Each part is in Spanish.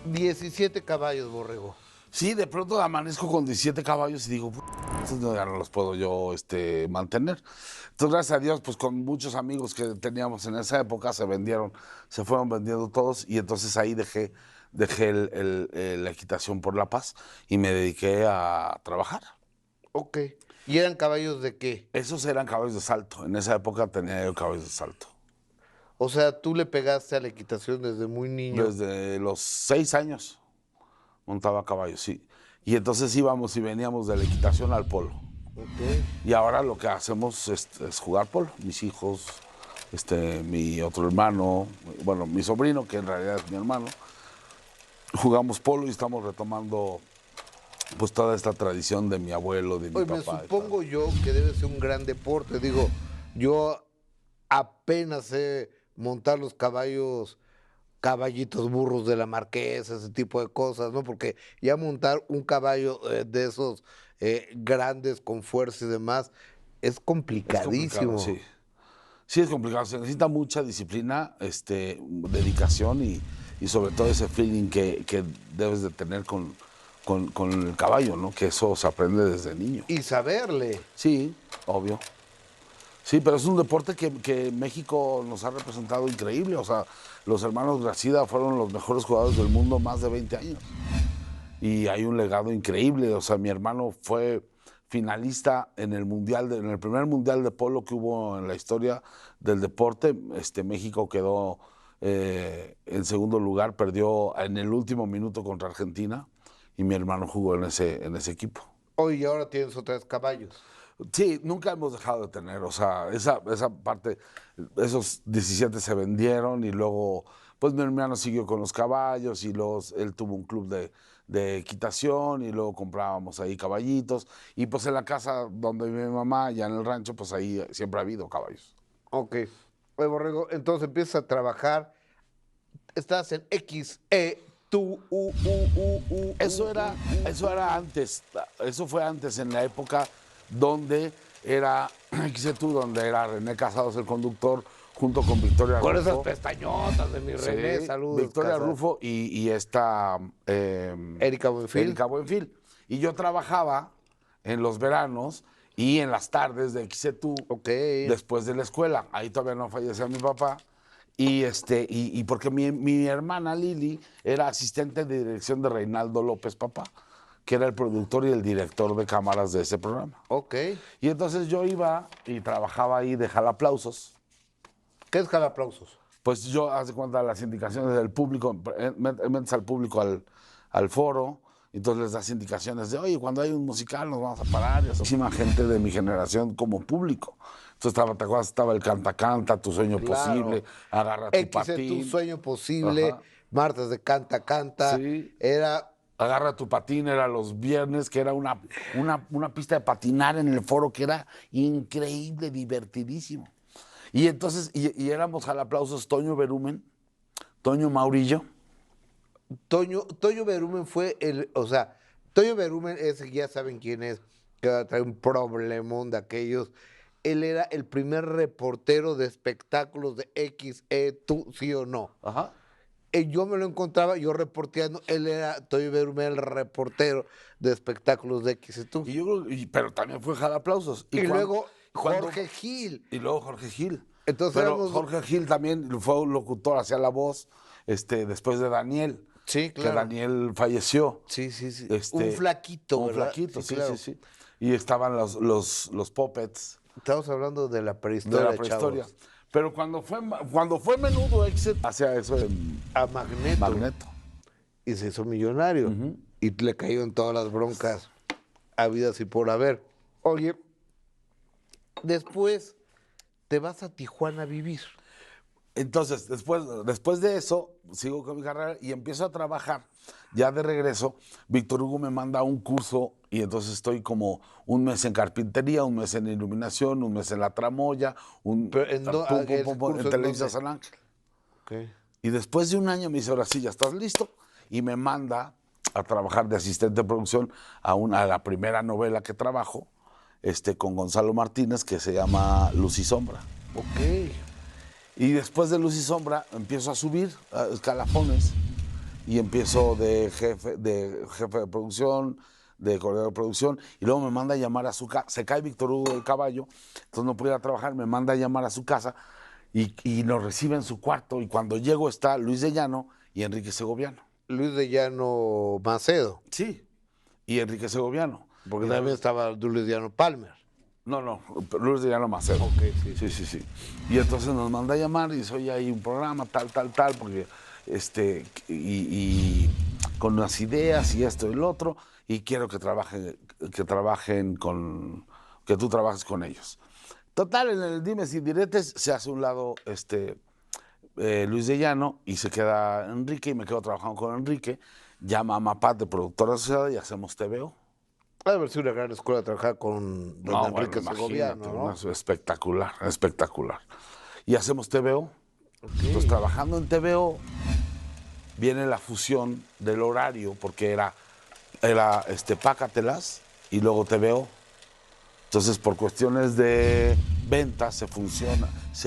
17 caballos, Borrego. Sí, de pronto amanezco con 17 caballos y digo, estos ya no los puedo yo mantener. Entonces, gracias a Dios, pues con muchos amigos que teníamos en esa época se vendieron, se fueron vendiendo todos y entonces ahí dejé la equitación por la paz y me dediqué a trabajar. Ok. ¿Y eran caballos de qué? Esos eran caballos de salto. En esa época tenía yo caballos de salto. O sea, tú le pegaste a la equitación desde muy niño. Desde los 6 años montaba caballos, sí. Y entonces íbamos y veníamos de la equitación al polo. Ok. Y ahora lo que hacemos es jugar polo. Mis hijos, mi otro hermano, bueno, mi sobrino, que en realidad es mi hermano, jugamos polo y estamos retomando pues toda esta tradición de mi abuelo, de mi Oye, me papá. supongo yo que debe ser un gran deporte. Digo, yo apenas sé montar los caballos, caballitos burros de la marquesa, ese tipo de cosas, ¿no? Porque ya montar un caballo de esos grandes con fuerza y demás es Es complicado, complicadísimo. sí. Sí es complicado, se necesita mucha disciplina, dedicación y sobre todo ese feeling que debes de tener con el caballo, ¿no? Que eso se aprende desde niño. Y saberle. Sí, obvio. Sí, pero es un deporte que México nos ha representado increíble. O sea, los hermanos Gracida fueron los mejores jugadores del mundo más de 20 años. Y hay un legado increíble. O sea, mi hermano fue finalista en el en el primer mundial de polo que hubo en la historia del deporte. México quedó en segundo lugar, perdió en el último minuto contra Argentina y mi hermano jugó en ese equipo. Hoy ahora tienes otros caballos. Sí, nunca hemos dejado de tener, o sea, esa parte, esos 17 se vendieron y luego, pues mi hermano siguió con los caballos y luego él tuvo un club de equitación y luego comprábamos ahí caballitos y pues en la casa donde vive mi mamá, ya en el rancho, pues ahí siempre ha habido caballos. Ok. Oye, Borrego, entonces empiezas a trabajar, estás en XE, tú, Eso era antes, eso fue antes en la época donde era, quise tú, donde era René Casados el conductor junto con Victoria con esas Rufo. pestañotas de mi René, Sí, saludos, Victoria casa. Rufo y esta Erika Buenfil. Erika Buenfil. Y yo trabajaba en los veranos y en las tardes de XETU Ok. después de la escuela. Ahí todavía no fallecía mi papá. Y porque mi hermana Lili era asistente de dirección de Reinaldo López Papá, que era el productor y el director de cámaras de ese programa. Ok. Y entonces yo iba y trabajaba ahí de jalaplausos. ¿Qué es aplausos? Pues yo, hace cuenta, las indicaciones del público, metes al público al foro, entonces les das indicaciones de, oye, cuando hay un musical nos vamos a parar. Y muchísima gente de mi generación como público. Entonces, ¿te acuerdas? Estaba el Canta Canta, Tu Sueño Claro. Posible, Agarra tu X es tu patín. sueño posible, Ajá. martes de Canta Canta. Sí. Era, Agarra tu patín, era los viernes, que era una pista de patinar en el foro que era increíble, divertidísimo. Y entonces, y éramos al aplausos Toño Berumen, Toño Maurillo. Toño Berumen fue o sea, Toño Berumen ese ya saben quién es, que trae un problemón de aquellos. Él era el primer reportero de espectáculos de XE, tú, sí o no. Ajá. Yo me lo encontraba, yo reporteando, él era, Toño Berumen, el reportero de espectáculos de XE, tú. Y yo creo, pero también fue aplausos. Y luego cuando- Jorge Gil. Y luego Jorge Gil. Entonces Pero éramos. Jorge Gil también fue un locutor, hacía la voz, después de Daniel. Sí, Que claro. Daniel falleció. Sí, sí, sí. Un flaquito, Un ¿verdad? flaquito, sí, claro. sí, sí. Y estaban los puppets Estamos hablando de la de prehistoria, la prehistoria. chavos. Pero cuando fue Menudo Exit, hacía eso en A Magneto. Magneto. Y se hizo millonario. Y le cayó en todas las broncas habidas y por haber. Oye, después te vas a Tijuana a vivir. Entonces, después de eso, sigo con mi carrera y empiezo a trabajar. Ya de regreso, Víctor Hugo me manda un curso y entonces estoy como un mes en carpintería, un mes en iluminación, un mes en la tramoya, Pero ¿ese curso en en Televisa dónde? San Ángel. Okay. Y después de un año me dice, ahora sí, ya estás listo. Y me manda a trabajar de asistente de producción a la primera novela que trabajo, con Gonzalo Martínez, que se llama Luz y Sombra. Ok. Y después de Luz y Sombra empiezo a subir escalafones y empiezo de jefe de producción, de coordinador de producción, y luego me manda a llamar a su casa. Se cae Víctor Hugo del Caballo, entonces no podía trabajar, me manda a llamar a su casa y nos recibe en su cuarto. Y cuando llego está Luis de Llano y Enrique Segoviano. Luis de Llano Macedo, Sí, y Enrique Segoviano. porque Y también estaba Luis de Llano Palmer. no, Luis de Llano Macedo. Ok, sí. Sí. Y entonces nos manda a llamar y dice, oye, hay un programa, tal, porque, y con unas ideas y esto y lo otro, y quiero que trabajen que tú trabajes con ellos. Total, en el dimes y diretes se hace un lado, Luis de Llano y se queda Enrique y me quedo trabajando con Enrique. Llama a Mapat de productora asociada y hacemos TVO. Ha de haber sido una gran escuela trabajar con don Enrique Bueno, Segoviano, imagínate, ¿no? espectacular. Y hacemos TVO. Ok. Entonces, trabajando en TVO, viene la fusión del horario, porque era Pácatelas y luego TVO. Entonces, por cuestiones de ventas, se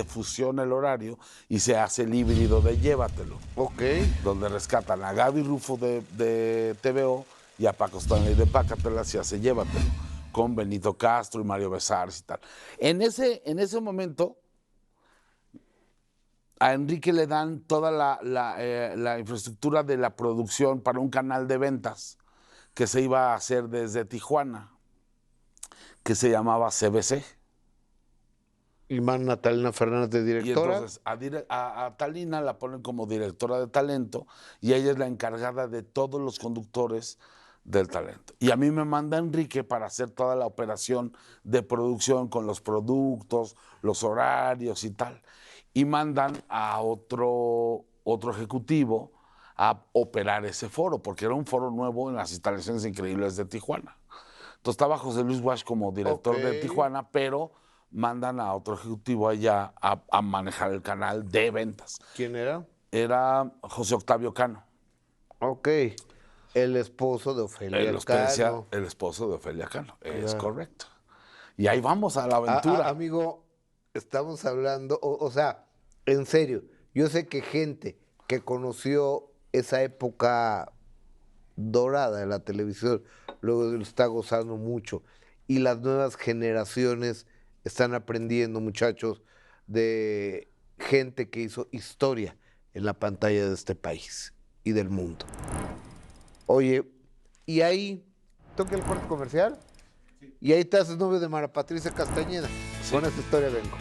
fusiona el horario y se hace el híbrido de Llévatelo, Ok. donde rescatan a Gaby Rufo de TVO y a Paco Stanley de Pácatelas y hace Llévatelo, con Benito Castro y Mario Besares y tal. En ese momento, a Enrique le dan toda la infraestructura de la producción para un canal de ventas que se iba a hacer desde Tijuana, que se llamaba CBC. Y más Natalina Fernández de Y directora. entonces a Talina la ponen como directora de talento y ella es la encargada de todos los conductores del talento. Y a mí me manda Enrique para hacer toda la operación de producción con los productos, los horarios y tal. Y mandan a otro ejecutivo a operar ese foro, porque era un foro nuevo en las instalaciones increíbles de Tijuana. Entonces estaba José Luis Wash como director de Ok. Tijuana, pero mandan a otro ejecutivo allá a manejar el canal de ventas. ¿Quién era? Era José Octavio Cano, Ok. El esposo de Ofelia los que decía Cano. el esposo de Ofelia Cano. Es Claro. correcto. Y ahí vamos a la aventura. Amigo, estamos hablando, o sea, en serio, yo sé que gente que conoció esa época dorada de la televisión, luego lo está gozando mucho. Y las nuevas generaciones están aprendiendo, muchachos, de gente que hizo historia en la pantalla de este país y del mundo. Oye, y ahí toca el corte comercial y ahí te haces novio de Mara Patricia Castañeda. Sí. Con esta historia vengo.